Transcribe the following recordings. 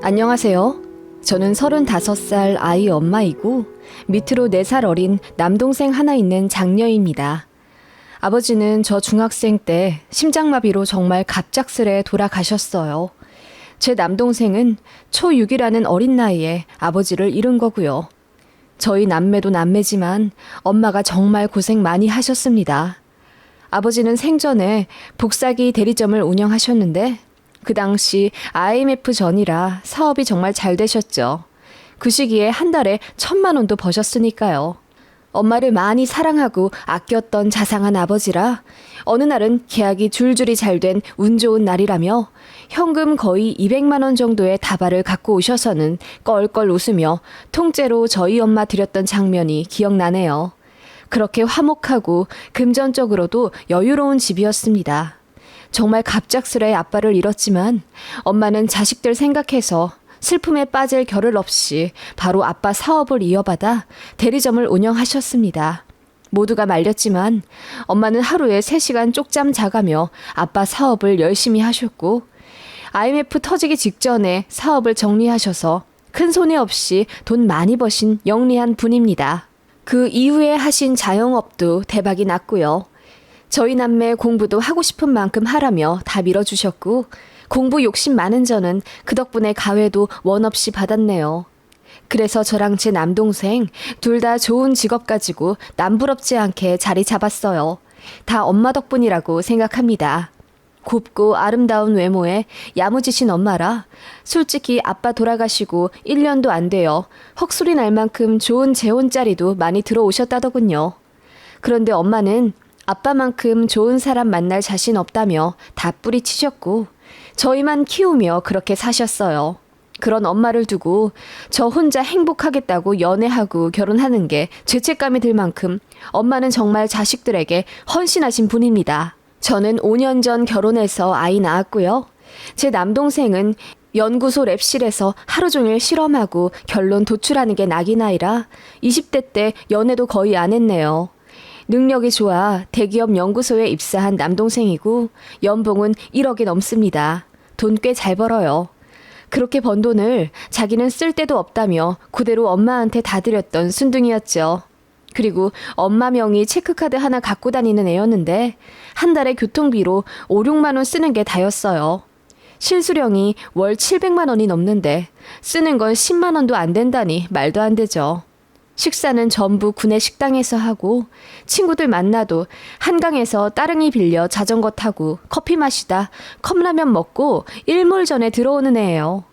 안녕하세요. 저는 35살 아이 엄마이고 밑으로 4살 어린 남동생 하나 있는 장녀입니다. 아버지는 저 중학생 때 심장마비로 정말 갑작스레 돌아가셨어요. 제 남동생은 초6이라는 어린 나이에 아버지를 잃은 거고요. 저희 남매도 남매지만 엄마가 정말 고생 많이 하셨습니다. 아버지는 생전에 복사기 대리점을 운영하셨는데 그 당시 IMF 전이라 사업이 정말 잘 되셨죠. 그 시기에 한 달에 1,000만 원도 버셨으니까요. 엄마를 많이 사랑하고 아꼈던 자상한 아버지라 어느 날은 계약이 줄줄이 잘 된 운 좋은 날이라며 현금 거의 200만 원 정도의 다발을 갖고 오셔서는 껄껄 웃으며 통째로 저희 엄마 드렸던 장면이 기억나네요. 그렇게 화목하고 금전적으로도 여유로운 집이었습니다. 정말 갑작스레 아빠를 잃었지만 엄마는 자식들 생각해서 슬픔에 빠질 겨를 없이 바로 아빠 사업을 이어받아 대리점을 운영하셨습니다. 모두가 말렸지만 엄마는 하루에 3시간 쪽잠 자가며 아빠 사업을 열심히 하셨고 IMF 터지기 직전에 사업을 정리하셔서 큰 손해 없이 돈 많이 버신 영리한 분입니다. 그 이후에 하신 자영업도 대박이 났고요. 저희 남매 공부도 하고 싶은 만큼 하라며 다 밀어주셨고 공부 욕심 많은 저는 그 덕분에 가회도 원 없이 받았네요. 그래서 저랑 제 남동생 둘 다 좋은 직업 가지고 남부럽지 않게 자리 잡았어요. 다 엄마 덕분이라고 생각합니다. 곱고 아름다운 외모에 야무지신 엄마라 솔직히 아빠 돌아가시고 1년도 안 돼요. 헉소리 날 만큼 좋은 재혼자리도 많이 들어오셨다더군요. 그런데 엄마는 아빠만큼 좋은 사람 만날 자신 없다며 다 뿌리치셨고 저희만 키우며 그렇게 사셨어요. 그런 엄마를 두고 저 혼자 행복하겠다고 연애하고 결혼하는 게 죄책감이 들 만큼 엄마는 정말 자식들에게 헌신하신 분입니다. 저는 5년 전 결혼해서 아이 낳았고요. 제 남동생은 연구소 랩실에서 하루 종일 실험하고 결론 도출하는 게 낙이 나이라 20대 때 연애도 거의 안 했네요. 능력이 좋아 대기업 연구소에 입사한 남동생이고 연봉은 1억이 넘습니다. 돈 꽤 잘 벌어요. 그렇게 번 돈을 자기는 쓸 데도 없다며 그대로 엄마한테 다 드렸던 순둥이였죠. 그리고 엄마 명의 체크카드 하나 갖고 다니는 애였는데 한 달에 교통비로 5, 6만 원 쓰는 게 다였어요. 실수령이 월 700만 원이 넘는데 쓰는 건 10만 원도 안 된다니 말도 안 되죠. 식사는 전부 구내 식당에서 하고 친구들 만나도 한강에서 따릉이 빌려 자전거 타고 커피 마시다 컵라면 먹고 일몰 전에 들어오는 애예요.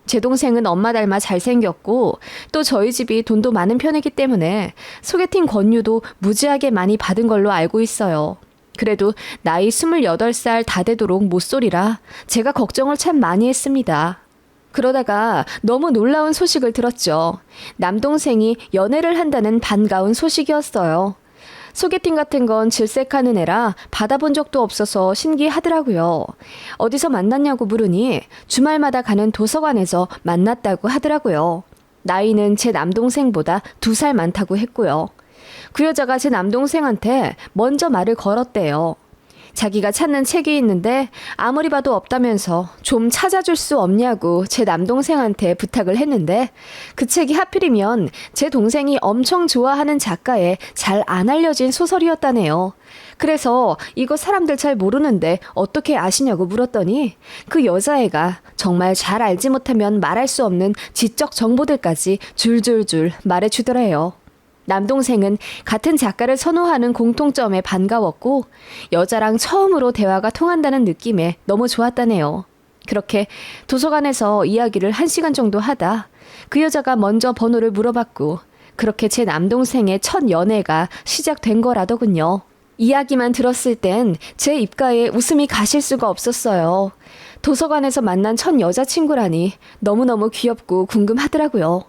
제 동생은 엄마 닮아 잘생겼고 또 저희 집이 돈도 많은 편이기 때문에 소개팅 권유도 무지하게 많이 받은 걸로 알고 있어요. 그래도 나이 28살 다 되도록 못소리라 제가 걱정을 참 많이 했습니다. 그러다가 너무 놀라운 소식을 들었죠. 남동생이 연애를 한다는 반가운 소식이었어요. 소개팅 같은 건 질색하는 애라 받아본 적도 없어서 신기하더라고요. 어디서 만났냐고 물으니 주말마다 가는 도서관에서 만났다고 하더라고요. 나이는 제 남동생보다 2살 많다고 했고요. 그 여자가 제 남동생한테 먼저 말을 걸었대요. 자기가 찾는 책이 있는데 아무리 봐도 없다면서 좀 찾아줄 수 없냐고 제 남동생한테 부탁을 했는데 그 책이 하필이면 제 동생이 엄청 좋아하는 작가의 잘 안 알려진 소설이었다네요. 그래서 이거 사람들 잘 모르는데 어떻게 아시냐고 물었더니 그 여자애가 정말 잘 알지 못하면 말할 수 없는 지적 정보들까지 줄줄줄 말해주더래요. 남동생은 같은 작가를 선호하는 공통점에 반가웠고 여자랑 처음으로 대화가 통한다는 느낌에 너무 좋았다네요. 그렇게 도서관에서 이야기를 1시간 정도 하다 그 여자가 먼저 번호를 물어봤고 그렇게 제 남동생의 첫 연애가 시작된 거라더군요. 이야기만 들었을 땐 제 입가에 웃음이 가실 수가 없었어요. 도서관에서 만난 첫 여자친구라니 너무너무 귀엽고 궁금하더라고요.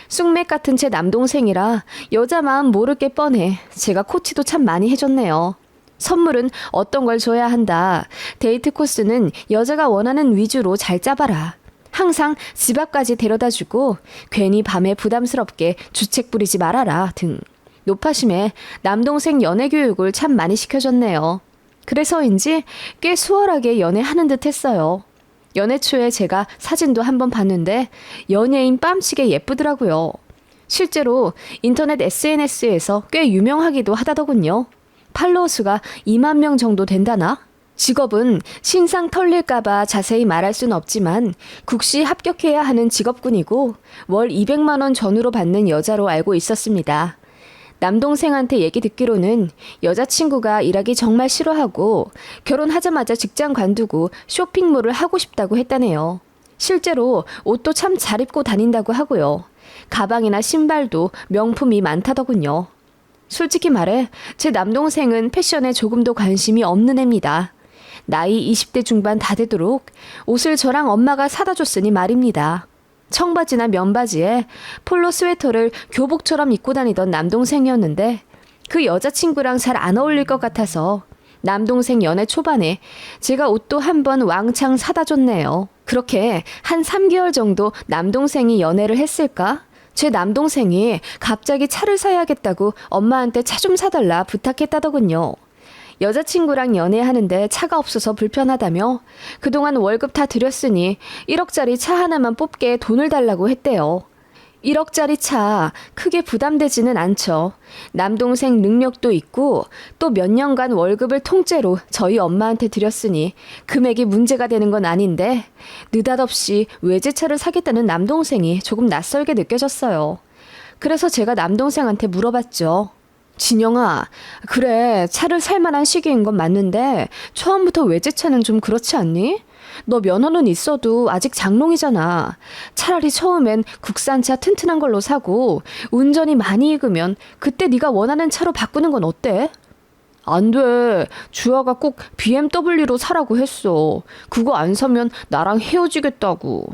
쑥맥 같은 제 남동생이라 여자 마음 모를 게 뻔해 제가 코치도 참 많이 해줬네요. 선물은 어떤 걸 줘야 한다. 데이트 코스는 여자가 원하는 위주로 잘 짜봐라. 항상 집 앞까지 데려다주고 괜히 밤에 부담스럽게 주책 부리지 말아라 등 노파심에 남동생 연애 교육을 참 많이 시켜줬네요. 그래서인지 꽤 수월하게 연애하는 듯 했어요. 연애 초에 제가 사진도 한번 봤는데 연예인 뺨치게 예쁘더라고요. 실제로 인터넷 SNS에서 꽤 유명하기도 하다더군요. 팔로워 수가 2만 명 정도 된다나? 직업은 신상 털릴까봐 자세히 말할 순 없지만 국시 합격해야 하는 직업군이고 월 200만 원 전후로 받는 여자로 알고 있었습니다. 남동생한테 얘기 듣기로는 여자친구가 일하기 정말 싫어하고 결혼하자마자 직장 관두고 쇼핑몰을 하고 싶다고 했다네요. 실제로 옷도 참 잘 입고 다닌다고 하고요. 가방이나 신발도 명품이 많다더군요. 솔직히 말해 제 남동생은 패션에 조금도 관심이 없는 애입니다. 나이 20대 중반 다 되도록 옷을 저랑 엄마가 사다 줬으니 말입니다. 청바지나 면바지에 폴로 스웨터를 교복처럼 입고 다니던 남동생이었는데 그 여자친구랑 잘 안 어울릴 것 같아서 남동생 연애 초반에 제가 옷도 한번 왕창 사다 줬네요. 그렇게 한 3개월 정도 남동생이 연애를 했을까? 제 남동생이 갑자기 차를 사야겠다고 엄마한테 차 좀 사달라 부탁했다더군요. 여자친구랑 연애하는데 차가 없어서 불편하다며 그동안 월급 다 드렸으니 1억짜리 차 하나만 뽑게 돈을 달라고 했대요. 1억짜리 차 크게 부담되지는 않죠. 남동생 능력도 있고 또 몇 년간 월급을 통째로 저희 엄마한테 드렸으니 금액이 문제가 되는 건 아닌데 느닷없이 외제차를 사겠다는 남동생이 조금 낯설게 느껴졌어요. 그래서 제가 남동생한테 물어봤죠. 진영아, 그래 차를 살 만한 시기인 건 맞는데 처음부터 외제차는 좀 그렇지 않니? 너 면허는 있어도 아직 장롱이잖아. 차라리 처음엔 국산차 튼튼한 걸로 사고 운전이 많이 익으면 그때 네가 원하는 차로 바꾸는 건 어때? 안 돼. 주아가 꼭 BMW로 사라고 했어. 그거 안 사면 나랑 헤어지겠다고.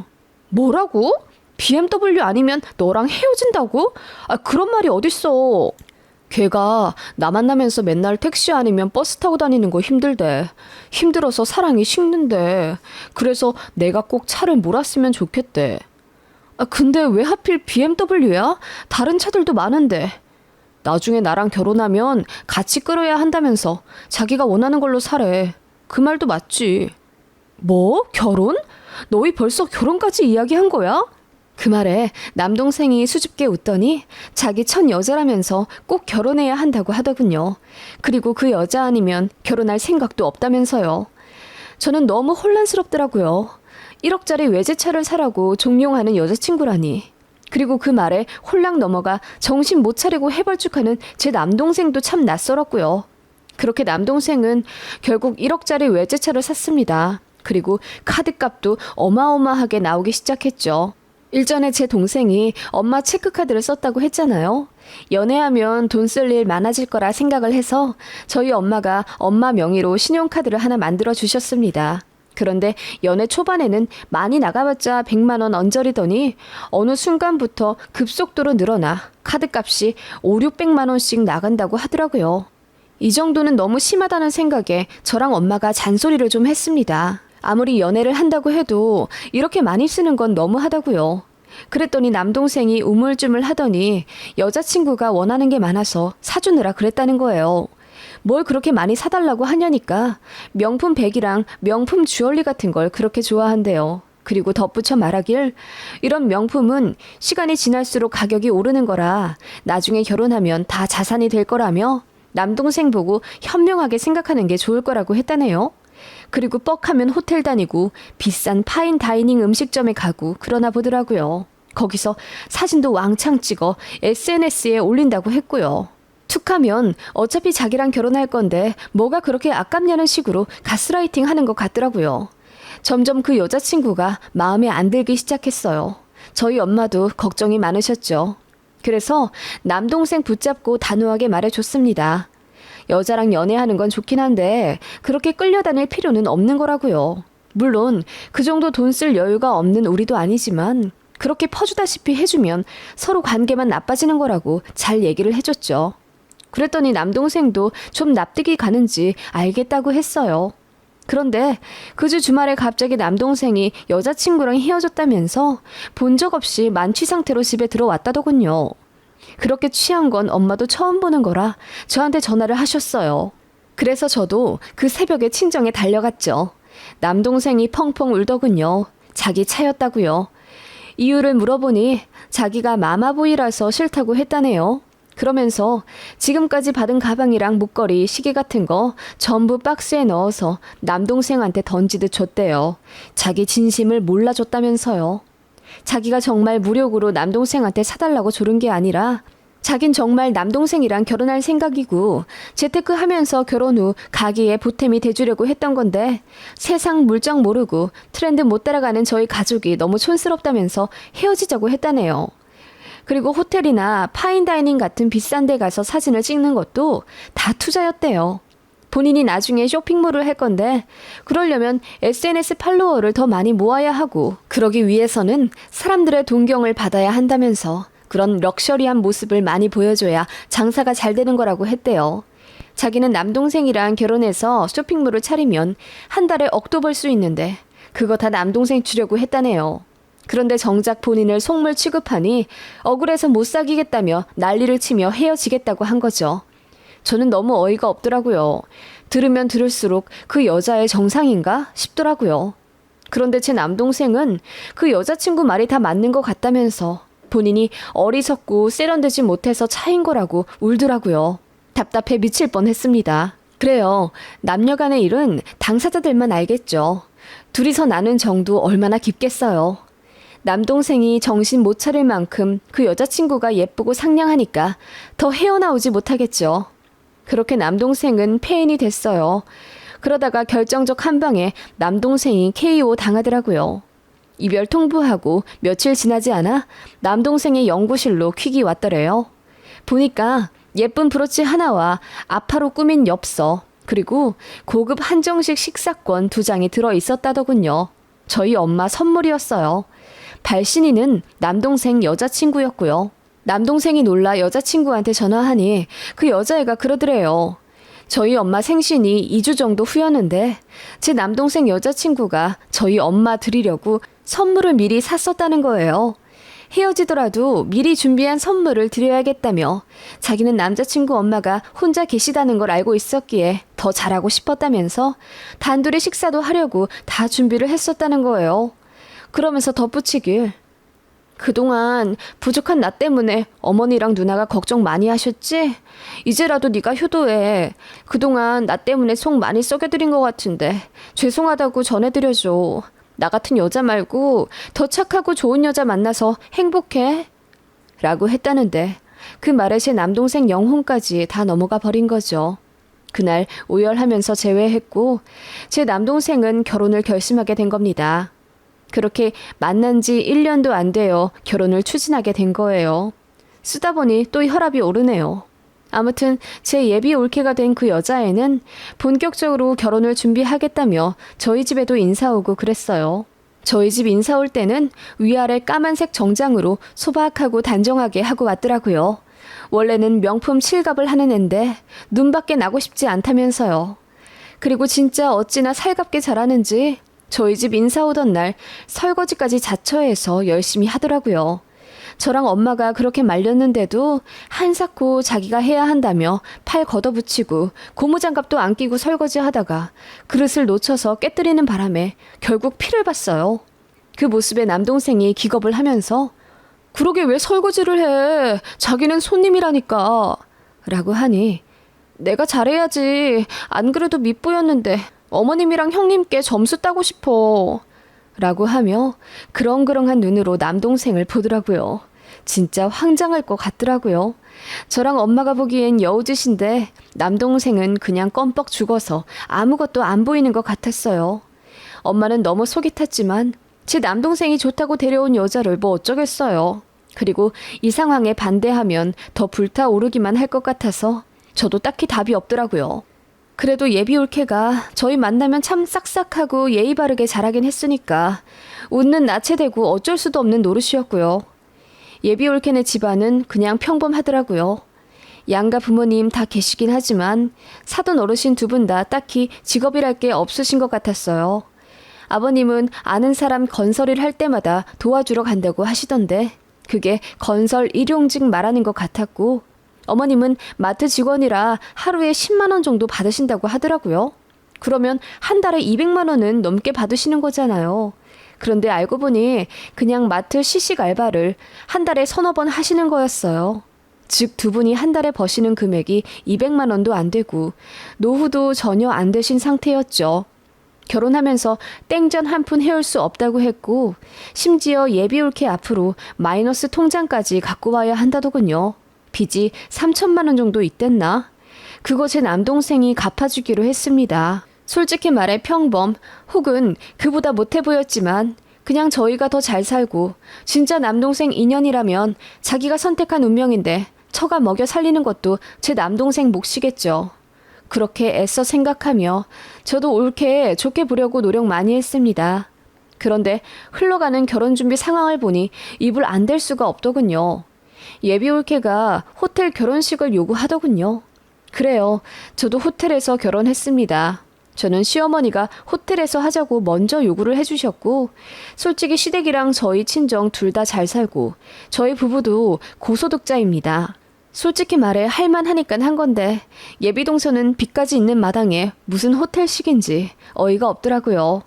뭐라고? BMW 아니면 너랑 헤어진다고? 아, 그런 말이 어딨어. 걔가 나 만나면서 맨날 택시 아니면 버스 타고 다니는 거 힘들대. 힘들어서 사랑이 식는데. 그래서 내가 꼭 차를 몰았으면 좋겠대. 아, 근데 왜 하필 BMW야? 다른 차들도 많은데. 나중에 나랑 결혼하면 같이 끌어야 한다면서 자기가 원하는 걸로 사래. 그 말도 맞지. 뭐? 결혼? 너희 벌써 결혼까지 이야기한 거야? 그 말에 남동생이 수줍게 웃더니 자기 첫 여자라면서 꼭 결혼해야 한다고 하더군요. 그리고 그 여자 아니면 결혼할 생각도 없다면서요. 저는 너무 혼란스럽더라고요. 1억짜리 외제차를 사라고 종용하는 여자친구라니. 그리고 그 말에 홀랑 넘어가 정신 못 차리고 해벌쭉하는 제 남동생도 참 낯설었고요. 그렇게 남동생은 결국 1억짜리 외제차를 샀습니다. 그리고 카드값도 어마어마하게 나오기 시작했죠. 일전에 제 동생이 엄마 체크카드를 썼다고 했잖아요. 연애하면 돈 쓸 일 많아질 거라 생각을 해서 저희 엄마가 엄마 명의로 신용카드를 하나 만들어 주셨습니다. 그런데 연애 초반에는 많이 나가봤자 100만 원 언저리더니 어느 순간부터 급속도로 늘어나 카드값이 5,600만 원씩 나간다고 하더라고요. 이 정도는 너무 심하다는 생각에 저랑 엄마가 잔소리를 좀 했습니다. 아무리 연애를 한다고 해도 이렇게 많이 쓰는 건 너무하다고요. 그랬더니 남동생이 우물쭈물 하더니 여자친구가 원하는 게 많아서 사주느라 그랬다는 거예요. 뭘 그렇게 많이 사달라고 하냐니까 명품 백이랑 명품 주얼리 같은 걸 그렇게 좋아한대요. 그리고 덧붙여 말하길 이런 명품은 시간이 지날수록 가격이 오르는 거라 나중에 결혼하면 다 자산이 될 거라며 남동생 보고 현명하게 생각하는 게 좋을 거라고 했다네요. 그리고 뻑하면 호텔 다니고 비싼 파인 다이닝 음식점에 가고 그러나 보더라고요. 거기서 사진도 왕창 찍어 SNS에 올린다고 했고요. 툭하면 어차피 자기랑 결혼할 건데 뭐가 그렇게 아깝냐는 식으로 가스라이팅 하는 것 같더라고요. 점점 그 여자친구가 마음에 안 들기 시작했어요. 저희 엄마도 걱정이 많으셨죠. 그래서 남동생 붙잡고 단호하게 말해줬습니다. 여자랑 연애하는 건 좋긴 한데 그렇게 끌려다닐 필요는 없는 거라고요. 물론 그 정도 돈 쓸 여유가 없는 우리도 아니지만 그렇게 퍼주다시피 해주면 서로 관계만 나빠지는 거라고 잘 얘기를 해줬죠. 그랬더니 남동생도 좀 납득이 가는지 알겠다고 했어요. 그런데 그 주 주말에 갑자기 남동생이 여자친구랑 헤어졌다면서 본 적 없이 만취 상태로 집에 들어왔다더군요. 그렇게 취한 건 엄마도 처음 보는 거라 저한테 전화를 하셨어요. 그래서 저도 그 새벽에 친정에 달려갔죠. 남동생이 펑펑 울더군요. 자기 차였다고요. 이유를 물어보니 자기가 마마보이라서 싫다고 했다네요. 그러면서 지금까지 받은 가방이랑 목걸이, 시계 같은 거 전부 박스에 넣어서 남동생한테 던지듯 줬대요. 자기 진심을 몰라줬다면서요. 자기가 정말 무력으로 남동생한테 사달라고 조른 게 아니라 자긴 정말 남동생이랑 결혼할 생각이고 재테크하면서 결혼 후 가게에 보탬이 돼주려고 했던 건데 세상 물정 모르고 트렌드 못 따라가는 저희 가족이 너무 촌스럽다면서 헤어지자고 했다네요. 그리고 호텔이나 파인다이닝 같은 비싼 데 가서 사진을 찍는 것도 다 투자였대요. 본인이 나중에 쇼핑몰을 할 건데 그러려면 SNS 팔로워를 더 많이 모아야 하고 그러기 위해서는 사람들의 동경을 받아야 한다면서 그런 럭셔리한 모습을 많이 보여줘야 장사가 잘 되는 거라고 했대요. 자기는 남동생이랑 결혼해서 쇼핑몰을 차리면 한 달에 억도 벌 수 있는데 그거 다 남동생 주려고 했다네요. 그런데 정작 본인을 속물 취급하니 억울해서 못 사귀겠다며 난리를 치며 헤어지겠다고 한 거죠. 저는 너무 어이가 없더라고요. 들으면 들을수록 그 여자의 정상인가 싶더라고요. 그런데 제 남동생은 그 여자친구 말이 다 맞는 것 같다면서 본인이 어리석고 세련되지 못해서 차인 거라고 울더라고요. 답답해 미칠 뻔했습니다. 그래요. 남녀 간의 일은 당사자들만 알겠죠. 둘이서 나눈 정도 얼마나 깊겠어요. 남동생이 정신 못 차릴 만큼 그 여자친구가 예쁘고 상냥하니까 더 헤어나오지 못하겠죠. 그렇게 남동생은 폐인이 됐어요. 그러다가 결정적 한 방에 남동생이 KO 당하더라고요. 이별 통보하고 며칠 지나지 않아 남동생의 연구실로 퀵이 왔더래요. 보니까 예쁜 브로치 하나와 아파로 꾸민 엽서 그리고 고급 한정식 식사권 2장이 들어있었다더군요. 저희 엄마 선물이었어요. 발신인은 남동생 여자친구였고요. 남동생이 놀라 여자친구한테 전화하니 그 여자애가 그러더래요. 저희 엄마 생신이 2주 정도 후였는데 제 남동생 여자친구가 저희 엄마 드리려고 선물을 미리 샀었다는 거예요. 헤어지더라도 미리 준비한 선물을 드려야겠다며 자기는 남자친구 엄마가 혼자 계시다는 걸 알고 있었기에 더 잘하고 싶었다면서 단둘이 식사도 하려고 다 준비를 했었다는 거예요. 그러면서 덧붙이길 그동안 부족한 나 때문에 어머니랑 누나가 걱정 많이 하셨지? 이제라도 네가 효도해. 그동안 나 때문에 속 많이 썩여드린 것 같은데 죄송하다고 전해드려줘. 나 같은 여자 말고 더 착하고 좋은 여자 만나서 행복해. 라고 했다는데 그 말에 제 남동생 영혼까지 다 넘어가 버린 거죠. 그날 오열하면서 재회했고 제 남동생은 결혼을 결심하게 된 겁니다. 그렇게 만난 지 1년도 안 되어 결혼을 추진하게 된 거예요. 쓰다 보니 또 혈압이 오르네요. 아무튼 제 예비 올케가 된 그 여자애는 본격적으로 결혼을 준비하겠다며 저희 집에도 인사 오고 그랬어요. 저희 집 인사 올 때는 위아래 까만색 정장으로 소박하고 단정하게 하고 왔더라고요. 원래는 명품 칠갑을 하는 앤데 눈밖에 나고 싶지 않다면서요. 그리고 진짜 어찌나 살갑게 잘하는지 저희 집 인사 오던 날 설거지까지 자처해서 열심히 하더라고요. 저랑 엄마가 그렇게 말렸는데도 한사코 자기가 해야 한다며 팔 걷어붙이고 고무장갑도 안 끼고 설거지하다가 그릇을 놓쳐서 깨뜨리는 바람에 결국 피를 봤어요. 그 모습에 남동생이 기겁을 하면서 그러게 왜 설거지를 해? 자기는 손님이라니까. 라고 하니 내가 잘해야지. 안 그래도 밉보였는데 어머님이랑 형님께 점수 따고 싶어. 라고 하며 그렁그렁한 눈으로 남동생을 보더라고요. 진짜 황당할 것 같더라고요. 저랑 엄마가 보기엔 여우짓인데 남동생은 그냥 껌뻑 죽어서 아무것도 안 보이는 것 같았어요. 엄마는 너무 속이 탔지만 제 남동생이 좋다고 데려온 여자를 뭐 어쩌겠어요. 그리고 이 상황에 반대하면 더 불타오르기만 할 것 같아서 저도 딱히 답이 없더라고요. 그래도 예비 올케가 저희 만나면 참 싹싹하고 예의 바르게 잘하긴 했으니까 웃는 낯에 대고 어쩔 수도 없는 노릇이었고요. 예비 올케네 집안은 그냥 평범하더라고요. 양가 부모님 다 계시긴 하지만 사돈 어르신 2분 다 딱히 직업이랄 게 없으신 것 같았어요. 아버님은 아는 사람 건설일 할 때마다 도와주러 간다고 하시던데 그게 건설 일용직 말하는 것 같았고 어머님은 마트 직원이라 하루에 10만 원 정도 받으신다고 하더라고요. 그러면 한 달에 200만 원은 넘게 받으시는 거잖아요. 그런데 알고 보니 그냥 마트 시식 알바를 한 달에 서너 번 하시는 거였어요. 즉 두 분이 한 달에 버시는 금액이 200만 원도 안 되고 노후도 전혀 안 되신 상태였죠. 결혼하면서 땡전 한 푼 해올 수 없다고 했고 심지어 예비올케 앞으로 마이너스 통장까지 갖고 와야 한다더군요. 빚이 3천만 원 정도 있댔나? 그거 제 남동생이 갚아주기로 했습니다. 솔직히 말해 평범 혹은 그보다 못해 보였지만 그냥 저희가 더 잘 살고 진짜 남동생 인연이라면 자기가 선택한 운명인데 처가 먹여 살리는 것도 제 남동생 몫이겠죠. 그렇게 애써 생각하며 저도 옳게 좋게 보려고 노력 많이 했습니다. 그런데 흘러가는 결혼준비 상황을 보니 입을 안 댈 수가 없더군요. 예비올케가 호텔 결혼식을 요구하더군요. 그래요. 저도 호텔에서 결혼했습니다. 저는 시어머니가 호텔에서 하자고 먼저 요구를 해주셨고 솔직히 시댁이랑 저희 친정 둘 다 잘 살고 저희 부부도 고소득자입니다. 솔직히 말해 할만하니까 한 건데 예비동서는 빚까지 있는 마당에 무슨 호텔식인지 어이가 없더라고요.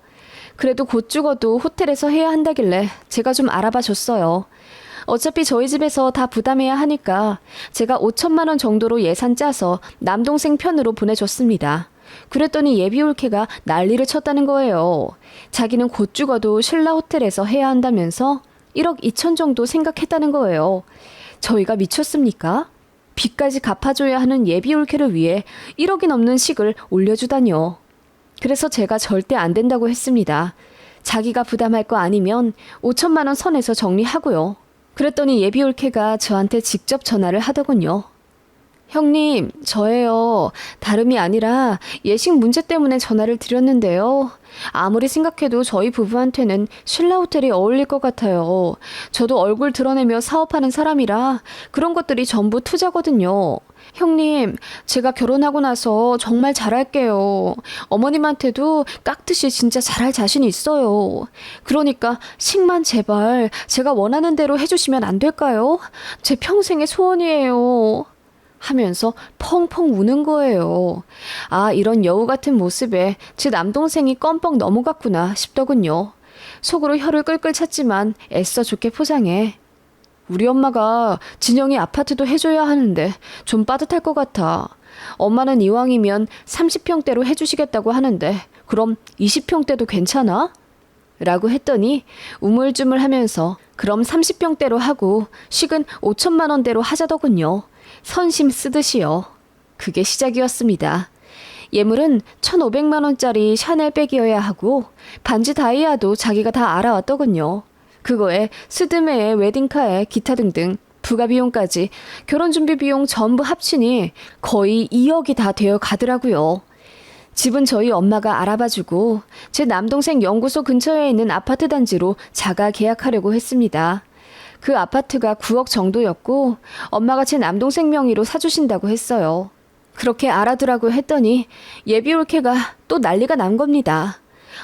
그래도 곧 죽어도 호텔에서 해야 한다길래 제가 좀 알아봐 줬어요. 어차피 저희 집에서 다 부담해야 하니까 제가 5천만 원 정도로 예산 짜서 남동생 편으로 보내줬습니다. 그랬더니 예비올케가 난리를 쳤다는 거예요. 자기는 곧 죽어도 신라 호텔에서 해야 한다면서 1억 2천 정도 생각했다는 거예요. 저희가 미쳤습니까? 빚까지 갚아줘야 하는 예비올케를 위해 1억이 넘는 식을 올려주다뇨. 그래서 제가 절대 안 된다고 했습니다. 자기가 부담할 거 아니면 5천만 원 선에서 정리하고요. 그랬더니 예비올케가 저한테 직접 전화를 하더군요. 형님, 저예요. 다름이 아니라 예식 문제 때문에 전화를 드렸는데요. 아무리 생각해도 저희 부부한테는 신라 호텔이 어울릴 것 같아요. 저도 얼굴 드러내며 사업하는 사람이라 그런 것들이 전부 투자거든요. 형님, 제가 결혼하고 나서 정말 잘할게요. 어머님한테도 깍듯이 진짜 잘할 자신 있어요. 그러니까 식만 제발 제가 원하는 대로 해주시면 안 될까요? 제 평생의 소원이에요. 하면서 펑펑 우는 거예요. 아, 이런 여우 같은 모습에 제 남동생이 껌뻑 넘어갔구나 싶더군요. 속으로 혀를 끌끌 찼지만 애써 좋게 포장해. 우리 엄마가 진영이 아파트도 해줘야 하는데 좀 빠듯할 것 같아. 엄마는 이왕이면 30평대로 해주시겠다고 하는데 그럼 20평대도 괜찮아? 라고 했더니 우물쭈물 하면서 그럼 30평대로 하고 식은 5천만 원대로 하자더군요. 선심 쓰듯이요. 그게 시작이었습니다. 예물은 1,500만 원짜리 샤넬 백이어야 하고 반지 다이아도 자기가 다 알아왔더군요. 그거에 스드메에 웨딩카에 기타 등등 부가 비용까지 결혼 준비 비용 전부 합치니 거의 2억이 다 되어 가더라고요. 집은 저희 엄마가 알아봐주고 제 남동생 연구소 근처에 있는 아파트 단지로 자가 계약하려고 했습니다. 그 아파트가 9억 정도였고 엄마가 제 남동생 명의로 사주신다고 했어요. 그렇게 알아두라고 했더니 예비올케가 또 난리가 난 겁니다.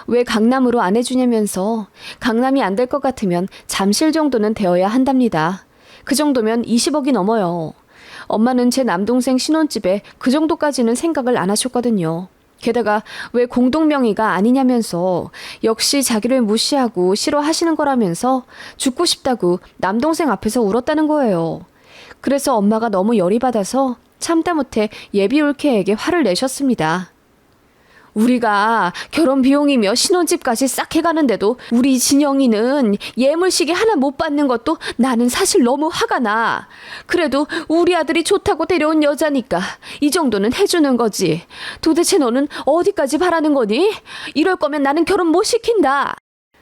왜 강남으로 안 해주냐면서 강남이 안 될 것 같으면 잠실 정도는 되어야 한답니다. 그 정도면 20억이 넘어요. 엄마는 제 남동생 신혼집에 그 정도까지는 생각을 안 하셨거든요. 게다가 왜 공동명의가 아니냐면서 역시 자기를 무시하고 싫어하시는 거라면서 죽고 싶다고 남동생 앞에서 울었다는 거예요. 그래서 엄마가 너무 열이 받아서 참다 못해 예비올케에게 화를 내셨습니다. 우리가 결혼 비용이며 신혼집까지 싹 해가는데도 우리 진영이는 예물시계 하나 못 받는 것도 나는 사실 너무 화가 나. 그래도 우리 아들이 좋다고 데려온 여자니까 이 정도는 해주는 거지. 도대체 너는 어디까지 바라는 거니? 이럴 거면 나는 결혼 못 시킨다.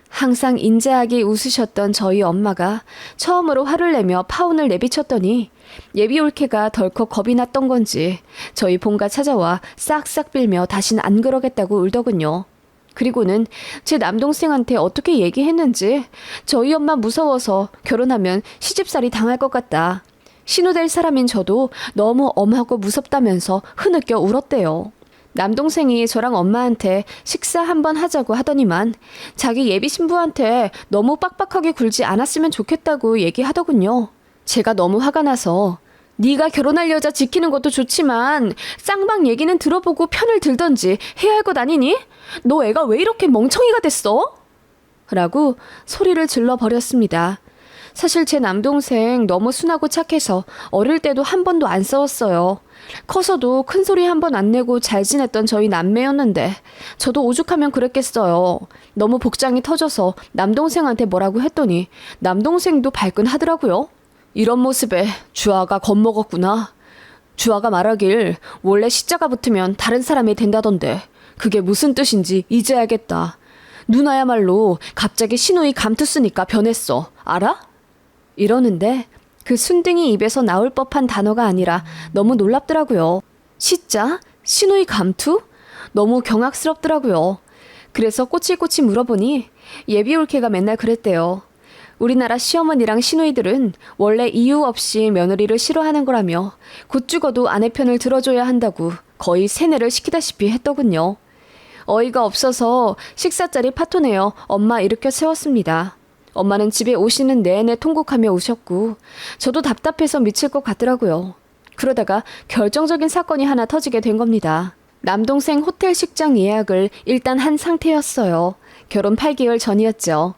항상 인자하게 웃으셨던 저희 엄마가 처음으로 화를 내며 파혼을 내비쳤더니 예비올케가 덜컥 겁이 났던 건지 저희 본가 찾아와 싹싹 빌며 다신 안 그러겠다고 울더군요. 그리고는 제 남동생한테 어떻게 얘기했는지 저희 엄마 무서워서 결혼하면 시집살이 당할 것 같다. 신우될 사람인 저도 너무 엄하고 무섭다면서 흐느껴 울었대요. 남동생이 저랑 엄마한테 식사 한번 하자고 하더니만 자기 예비 신부한테 너무 빡빡하게 굴지 않았으면 좋겠다고 얘기하더군요. 제가 너무 화가 나서 네가 결혼할 여자 지키는 것도 좋지만 쌍방 얘기는 들어보고 편을 들던지 해야 할 것 아니니? 너 애가 왜 이렇게 멍청이가 됐어? 라고 소리를 질러버렸습니다. 사실 제 남동생 너무 순하고 착해서 어릴 때도 한 번도 안 싸웠어요. 커서도 큰 소리 한 번 안 내고 잘 지냈던 저희 남매였는데 저도 오죽하면 그랬겠어요. 너무 복장이 터져서 남동생한테 뭐라고 했더니 남동생도 발끈하더라고요. 이런 모습에 주아가 겁먹었구나. 주아가 말하길 원래 시자가 붙으면 다른 사람이 된다던데 그게 무슨 뜻인지 이제 알겠다. 누나야말로 갑자기 신우이 감투 쓰니까 변했어. 알아? 이러는데 그 순둥이 입에서 나올 법한 단어가 아니라 너무 놀랍더라고요. 시자? 신우이 감투? 너무 경악스럽더라고요. 그래서 꼬치꼬치 물어보니 예비올케가 맨날 그랬대요. 우리나라 시어머니랑 시누이들은 원래 이유 없이 며느리를 싫어하는 거라며 곧 죽어도 아내 편을 들어줘야 한다고 거의 세뇌를 시키다시피 했더군요. 어이가 없어서 식사 자리 파토내어 엄마 일으켜 세웠습니다. 엄마는 집에 오시는 내내 통곡하며 우셨고 저도 답답해서 미칠 것 같더라고요. 그러다가 결정적인 사건이 하나 터지게 된 겁니다. 남동생 호텔 식장 예약을 일단 한 상태였어요. 결혼 8개월 전이었죠.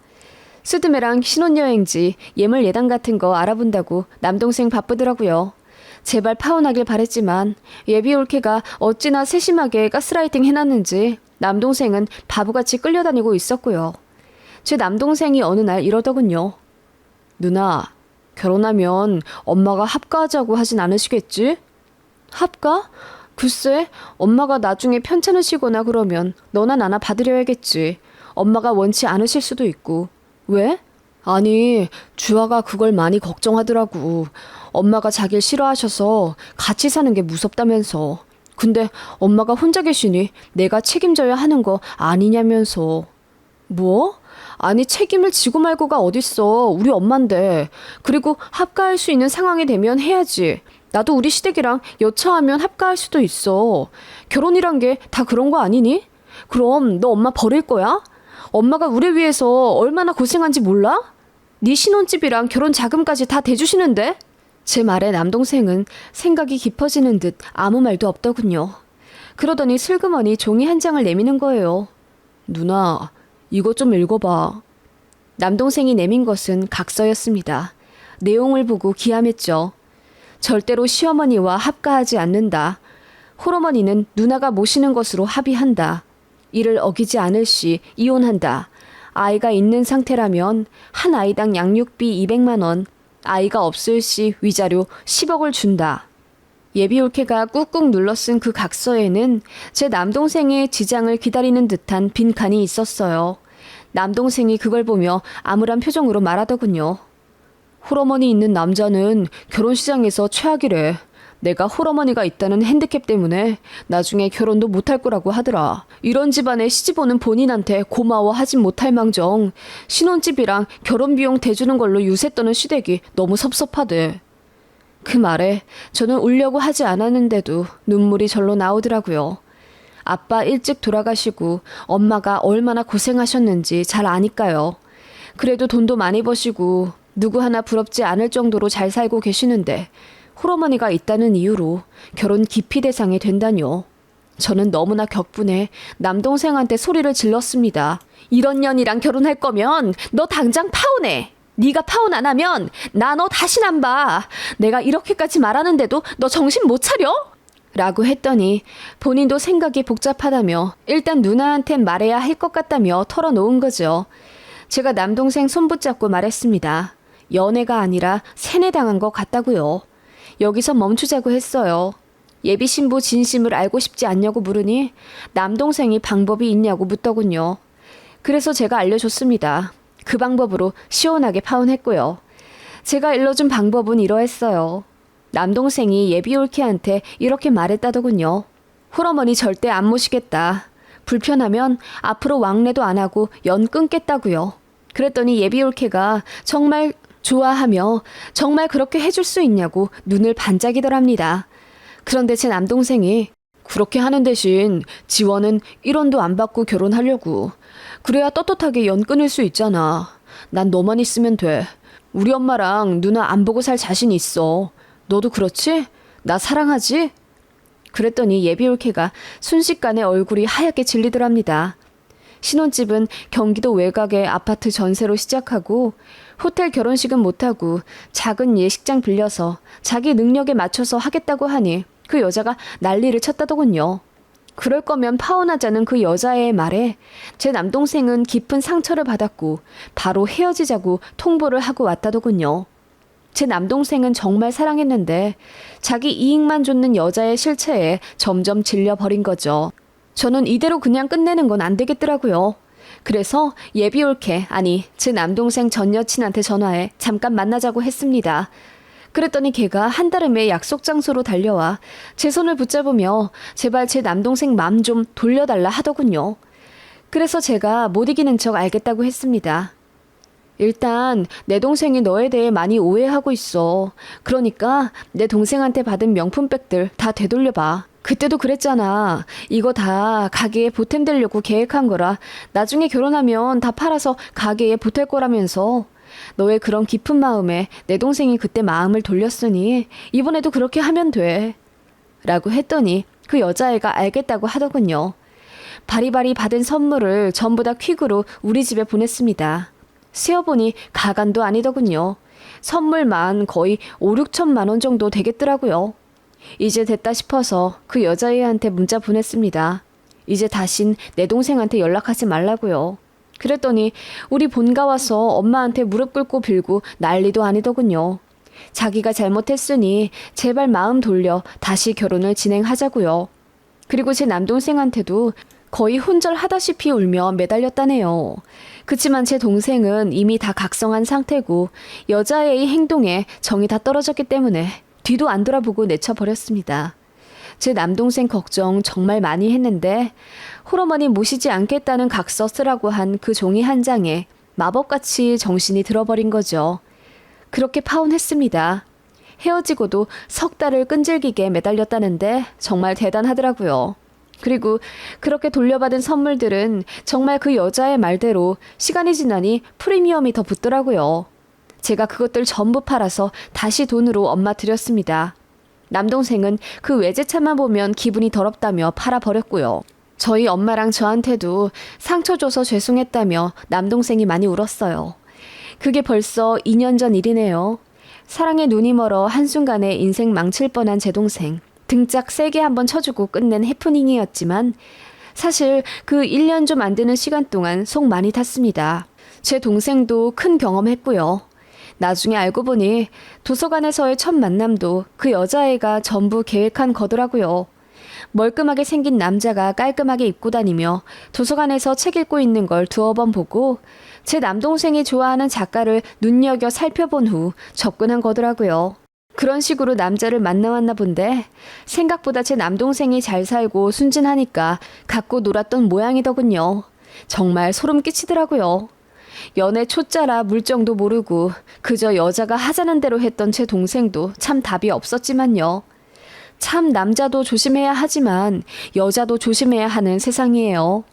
스드메랑 신혼여행지, 예물 예당 같은 거 알아본다고 남동생 바쁘더라고요. 제발 파혼하길 바랬지만 예비올케가 어찌나 세심하게 가스라이팅 해놨는지 남동생은 바보같이 끌려다니고 있었고요. 제 남동생이 어느 날 이러더군요. 누나, 결혼하면 엄마가 합가하자고 하진 않으시겠지? 합가? 글쎄, 엄마가 나중에 편찮으시거나 그러면 너나 나나 받으려야겠지. 엄마가 원치 않으실 수도 있고. 왜? 아니, 주아가 그걸 많이 걱정하더라고. 엄마가 자기를 싫어하셔서 같이 사는 게 무섭다면서. 근데 엄마가 혼자 계시니 내가 책임져야 하는 거 아니냐면서. 뭐? 아니, 책임을 지고 말고가 어딨어. 우리 엄만데. 그리고 합가할 수 있는 상황이 되면 해야지. 나도 우리 시댁이랑 여차하면 합가할 수도 있어. 결혼이란 게 다 그런 거 아니니? 그럼 너 엄마 버릴 거야? 엄마가 우리 위해서 얼마나 고생한지 몰라? 네 신혼집이랑 결혼 자금까지 다 대주시는데? 제 말에 남동생은 생각이 깊어지는 듯 아무 말도 없더군요. 그러더니 슬그머니 종이 한 장을 내미는 거예요. 누나, 이것 좀 읽어봐. 남동생이 내민 것은 각서였습니다. 내용을 보고 기함했죠. 절대로 시어머니와 합가하지 않는다. 홀어머니는 누나가 모시는 것으로 합의한다. 이를 어기지 않을 시 이혼한다. 아이가 있는 상태라면 한 아이당 양육비 200만 원, 아이가 없을 시 위자료 10억을 준다. 예비올케가 꾹꾹 눌러 쓴 그 각서에는 제 남동생의 지장을 기다리는 듯한 빈칸이 있었어요. 남동생이 그걸 보며 암울한 표정으로 말하더군요. 홀어머니 있는 남자는 결혼시장에서 최악이래. 내가 홀어머니가 있다는 핸디캡 때문에 나중에 결혼도 못할 거라고 하더라. 이런 집안에 시집오는 본인한테 고마워하진 못할 망정 신혼집이랑 결혼비용 대주는 걸로 유세 떠는 시댁이 너무 섭섭하대. 그 말에 저는 울려고 하지 않았는데도 눈물이 절로 나오더라고요. 아빠 일찍 돌아가시고 엄마가 얼마나 고생하셨는지 잘 아니까요. 그래도 돈도 많이 버시고 누구 하나 부럽지 않을 정도로 잘 살고 계시는데 홀어머니가 있다는 이유로 결혼 기피 대상이 된다뇨. 저는 너무나 격분해 남동생한테 소리를 질렀습니다. 이런 년이랑 결혼할 거면 너 당장 파혼해. 네가 파혼 안 하면 나 너 다신 안 봐. 내가 이렇게까지 말하는데도 너 정신 못 차려? 라고 했더니 본인도 생각이 복잡하다며 일단 누나한텐 말해야 할 것 같다며 털어놓은 거죠. 제가 남동생 손 붙잡고 말했습니다. 연애가 아니라 세뇌당한 것 같다고요. 여기서 멈추자고 했어요. 예비 신부 진심을 알고 싶지 않냐고 물으니 남동생이 방법이 있냐고 묻더군요. 그래서 제가 알려줬습니다. 그 방법으로 시원하게 파혼했고요. 제가 일러준 방법은 이러했어요. 남동생이 예비올케한테 이렇게 말했다더군요. 홀어머니 절대 안 모시겠다. 불편하면 앞으로 왕래도 안 하고 연 끊겠다고요. 그랬더니 예비올케가 정말 좋아하며 정말 그렇게 해줄 수 있냐고 눈을 반짝이더랍니다. 그런데 제 남동생이 그렇게 하는 대신 지원은 1원도 안 받고 결혼하려고. 그래야 떳떳하게 연 끊을 수 있잖아. 난 너만 있으면 돼. 우리 엄마랑 누나 안 보고 살 자신 있어. 너도 그렇지? 나 사랑하지? 그랬더니 예비올케가 순식간에 얼굴이 하얗게 질리더랍니다. 신혼집은 경기도 외곽의 아파트 전세로 시작하고 호텔 결혼식은 못하고 작은 예식장 빌려서 자기 능력에 맞춰서 하겠다고 하니 그 여자가 난리를 쳤다더군요. 그럴 거면 파혼하자는 그 여자의 말에 제 남동생은 깊은 상처를 받았고 바로 헤어지자고 통보를 하고 왔다더군요. 제 남동생은 정말 사랑했는데 자기 이익만 좇는 여자의 실체에 점점 질려버린 거죠. 저는 이대로 그냥 끝내는 건 안 되겠더라고요. 그래서 예비올케, 아니 제 남동생 전 여친한테 전화해 잠깐 만나자고 했습니다. 그랬더니 걔가 한달음에 약속 장소로 달려와 제 손을 붙잡으며 제발 제 남동생 맘 좀 돌려달라 하더군요. 그래서 제가 못 이기는 척 알겠다고 했습니다. 일단 내 동생이 너에 대해 많이 오해하고 있어. 그러니까 내 동생한테 받은 명품백들 다 되돌려봐. 그때도 그랬잖아. 이거 다 가게에 보탬되려고 계획한 거라 나중에 결혼하면 다 팔아서 가게에 보탤 거라면서. 너의 그런 깊은 마음에 내 동생이 그때 마음을 돌렸으니 이번에도 그렇게 하면 돼. 라고 했더니 그 여자애가 알겠다고 하더군요. 바리바리 받은 선물을 전부 다 퀵으로 우리 집에 보냈습니다. 세어보니 가관도 아니더군요. 선물만 거의 5, 6천만 원 정도 되겠더라고요. 이제 됐다 싶어서 그 여자애한테 문자 보냈습니다. 이제 다신 내 동생한테 연락하지 말라고요. 그랬더니 우리 본가 와서 엄마한테 무릎 꿇고 빌고 난리도 아니더군요. 자기가 잘못했으니 제발 마음 돌려 다시 결혼을 진행하자고요. 그리고 제 남동생한테도 거의 혼절하다시피 울며 매달렸다네요. 그치만 제 동생은 이미 다 각성한 상태고 여자애의 행동에 정이 다 떨어졌기 때문에 뒤도 안 돌아보고 내쳐버렸습니다. 제 남동생 걱정 정말 많이 했는데 홀어머니 모시지 않겠다는 각서 쓰라고 한 그 종이 한 장에 마법같이 정신이 들어버린 거죠. 그렇게 파혼했습니다. 헤어지고도 석 달을 끈질기게 매달렸다는데 정말 대단하더라고요. 그리고 그렇게 돌려받은 선물들은 정말 그 여자의 말대로 시간이 지나니 프리미엄이 더 붙더라고요. 제가 그것들 전부 팔아서 다시 돈으로 엄마 드렸습니다. 남동생은 그 외제차만 보면 기분이 더럽다며 팔아버렸고요. 저희 엄마랑 저한테도 상처 줘서 죄송했다며 남동생이 많이 울었어요. 그게 벌써 2년 전 일이네요. 사랑에 눈이 멀어 한순간에 인생 망칠 뻔한 제 동생. 등짝 세게 한번 쳐주고 끝낸 해프닝이었지만 사실 그 1년 좀 안 되는 시간 동안 속 많이 탔습니다. 제 동생도 큰 경험했고요. 나중에 알고 보니 도서관에서의 첫 만남도 그 여자애가 전부 계획한 거더라고요. 멀끔하게 생긴 남자가 깔끔하게 입고 다니며 도서관에서 책 읽고 있는 걸 두어 번 보고 제 남동생이 좋아하는 작가를 눈여겨 살펴본 후 접근한 거더라고요. 그런 식으로 남자를 만나왔나 본데 생각보다 제 남동생이 잘 살고 순진하니까 갖고 놀았던 모양이더군요. 정말 소름 끼치더라고요. 연애 초짜라 물정도 모르고 그저 여자가 하자는 대로 했던 제 동생도 참 답이 없었지만요. 참 남자도 조심해야 하지만 여자도 조심해야 하는 세상이에요.